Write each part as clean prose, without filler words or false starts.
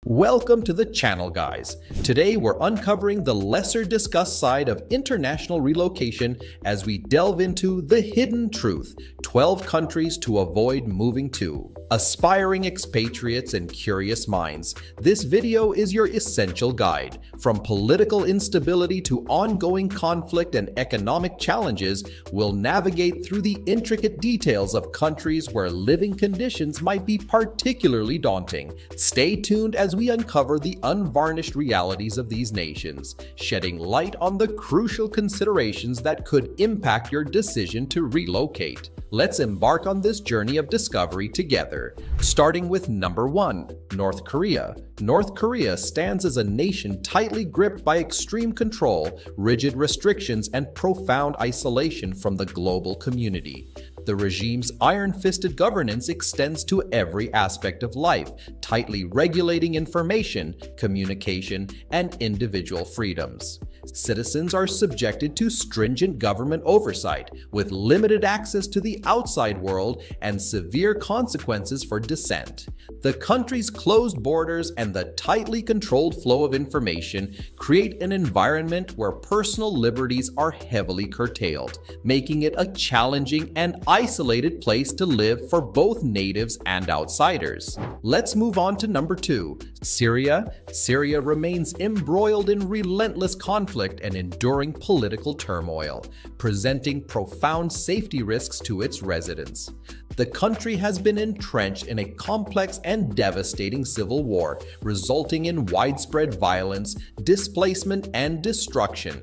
Welcome to the channel, guys. Today we're uncovering the lesser discussed side of international relocation as we delve into the hidden truth, 12 countries to avoid moving to. Aspiring expatriates and curious minds, this video is your essential guide. From political instability to ongoing conflict and economic challenges, we'll navigate through the intricate details of countries where living conditions might be particularly daunting. Stay tuned as we uncover the unvarnished realities of these nations, shedding light on the crucial considerations that could impact your decision to relocate. Let's embark on this journey of discovery together. Starting with number 1, North Korea. North Korea stands as a nation tightly gripped by extreme control, rigid restrictions, and profound isolation from the global community. The regime's iron-fisted governance extends to every aspect of life, tightly regulating information, communication, and individual freedoms. Citizens are subjected to stringent government oversight, with limited access to the outside world and severe consequences for dissent. The country's closed borders and the tightly controlled flow of information create an environment where personal liberties are heavily curtailed, making it a challenging and isolated place to live for both natives and outsiders. Let's move on to number 2, Syria. Syria remains embroiled in relentless conflict and enduring political turmoil, presenting profound safety risks to its residents. The country has been entrenched in a complex and devastating civil war, resulting in widespread violence, displacement, and destruction.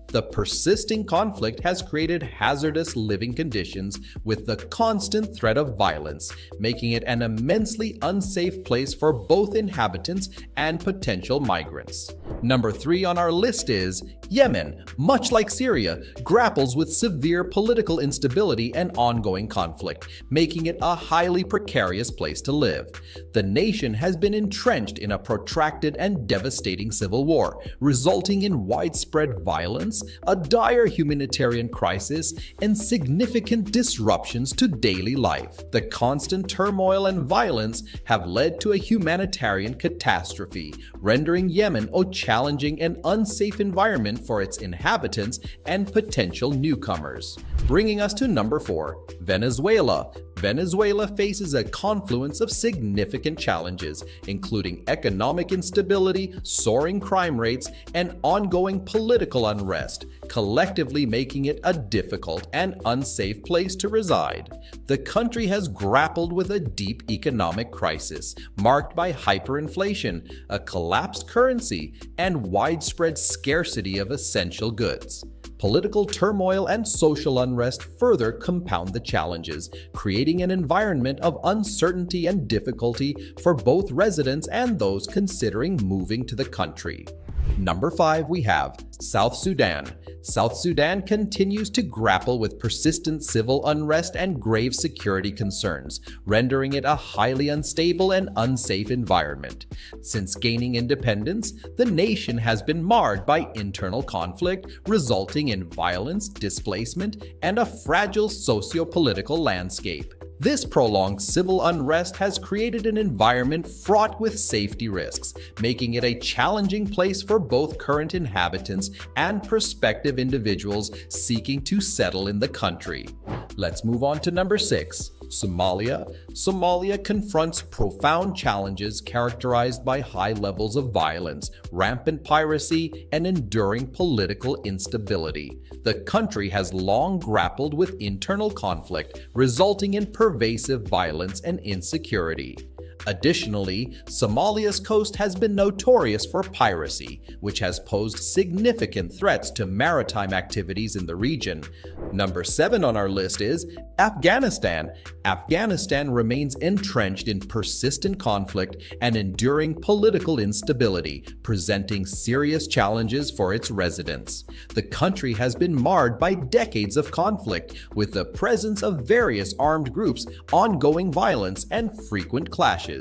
The persisting conflict has created hazardous living conditions with the constant threat of violence, making it an immensely unsafe place for both inhabitants and potential migrants. Number 3 on our list is Yemen. Much like Syria, grapples with severe political instability and ongoing conflict, making it a highly precarious place to live. The nation has been entrenched in a protracted and devastating civil war, resulting in widespread violence, a dire humanitarian crisis, and significant disruptions to daily life. The constant turmoil and violence have led to a humanitarian catastrophe, rendering Yemen a challenging and unsafe environment for its inhabitants and potential newcomers. Bringing us to number 4, Venezuela. Venezuela faces a confluence of significant challenges, including economic instability, soaring crime rates, and ongoing political unrest, collectively making it a difficult and unsafe place to reside. The country has grappled with a deep economic crisis, marked by hyperinflation, a collapsed currency, and widespread scarcity of essential goods. Political turmoil and social unrest further compound the challenges, creating an environment of uncertainty and difficulty for both residents and those considering moving to the country. Number 5, we have South Sudan. South Sudan continues to grapple with persistent civil unrest and grave security concerns, rendering it a highly unstable and unsafe environment. Since gaining independence, the nation has been marred by internal conflict, resulting in violence, displacement, and a fragile socio-political landscape. This prolonged civil unrest has created an environment fraught with safety risks, making it a challenging place for both current inhabitants and prospective individuals seeking to settle in the country. Let's move on to number 6, Somalia. Somalia confronts profound challenges characterized by high levels of violence, rampant piracy, and enduring political instability. The country has long grappled with internal conflict, resulting in pervasive violence and insecurity. Additionally, Somalia's coast has been notorious for piracy, which has posed significant threats to maritime activities in the region. Number 7 on our list is Afghanistan. Afghanistan remains entrenched in persistent conflict and enduring political instability, presenting serious challenges for its residents. The country has been marred by decades of conflict, with the presence of various armed groups, ongoing violence, and frequent clashes.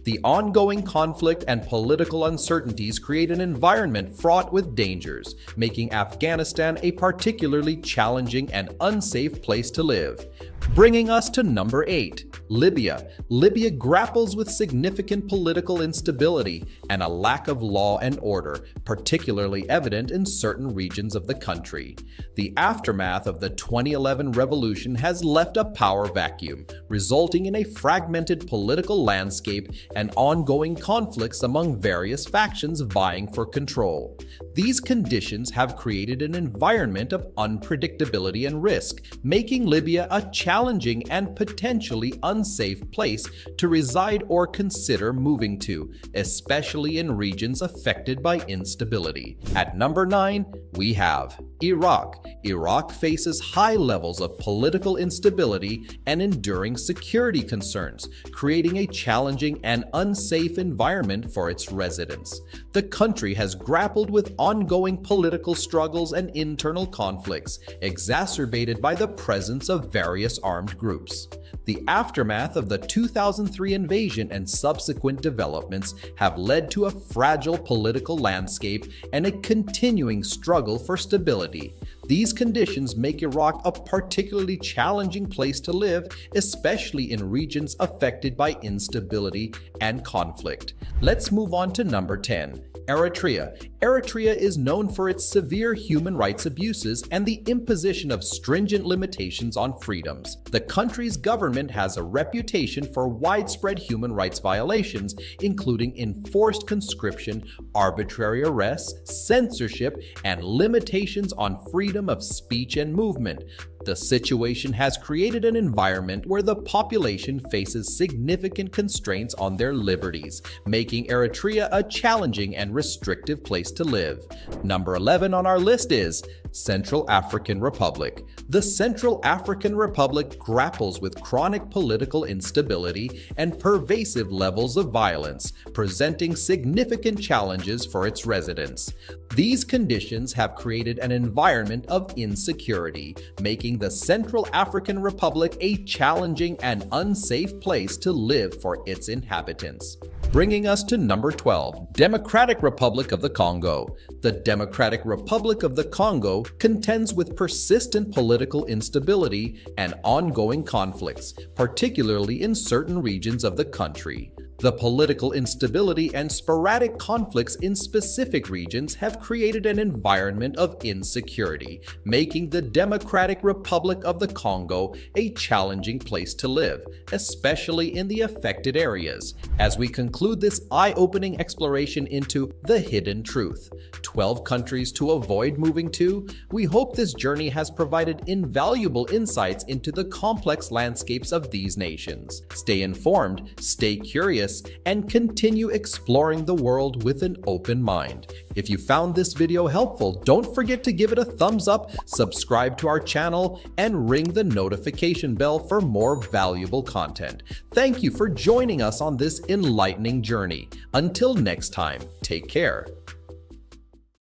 The ongoing conflict and political uncertainties create an environment fraught with dangers, making Afghanistan a particularly challenging and unsafe place to live. Bringing us to number 8, Libya. Libya grapples with significant political instability and a lack of law and order, particularly evident in certain regions of the country. The aftermath of the 2011 revolution has left a power vacuum, resulting in a fragmented political landscape and ongoing conflicts among various factions vying for control. These conditions have created an environment of unpredictability and risk, making Libya a challenging and potentially unsafe place to reside or consider moving to, especially in regions affected by instability. At number 9, we have Iraq. Iraq faces high levels of political instability and enduring security concerns, creating a challenging and unsafe environment for its residents. The country has grappled with ongoing political struggles and internal conflicts, exacerbated by the presence of various armed groups. The aftermath of the 2003 invasion and subsequent developments have led to a fragile political landscape and a continuing struggle for stability. These conditions make Iraq a particularly challenging place to live, especially in regions affected by instability and conflict. Let's move on to number 10. Eritrea. Eritrea is known for its severe human rights abuses and the imposition of stringent limitations on freedoms. The country's government has a reputation for widespread human rights violations, including enforced conscription, arbitrary arrests, censorship, and limitations on freedom of speech and movement. The situation has created an environment where the population faces significant constraints on their liberties, making Eritrea a challenging and restrictive place to live. Number 11 on our list is Central African Republic. The Central African Republic grapples with chronic political instability and pervasive levels of violence, presenting significant challenges for its residents. These conditions have created an environment of insecurity, making the Central African Republic a challenging and unsafe place to live for its inhabitants. Bringing us to number 12, Democratic Republic of the Congo. The Democratic Republic of the Congo contends with persistent political instability and ongoing conflicts, particularly in certain regions of the country. The political instability and sporadic conflicts in specific regions have created an environment of insecurity, making the Democratic Republic of the Congo a challenging place to live, especially in the affected areas. As we conclude this eye-opening exploration into the hidden truth, 12 countries to avoid moving to, we hope this journey has provided invaluable insights into the complex landscapes of these nations. Stay informed, stay curious, and continue exploring the world with an open mind. If you found this video helpful, don't forget to give it a thumbs up, subscribe to our channel, and ring the notification bell for more valuable content. Thank you for joining us on this enlightening journey. Until next time, take care.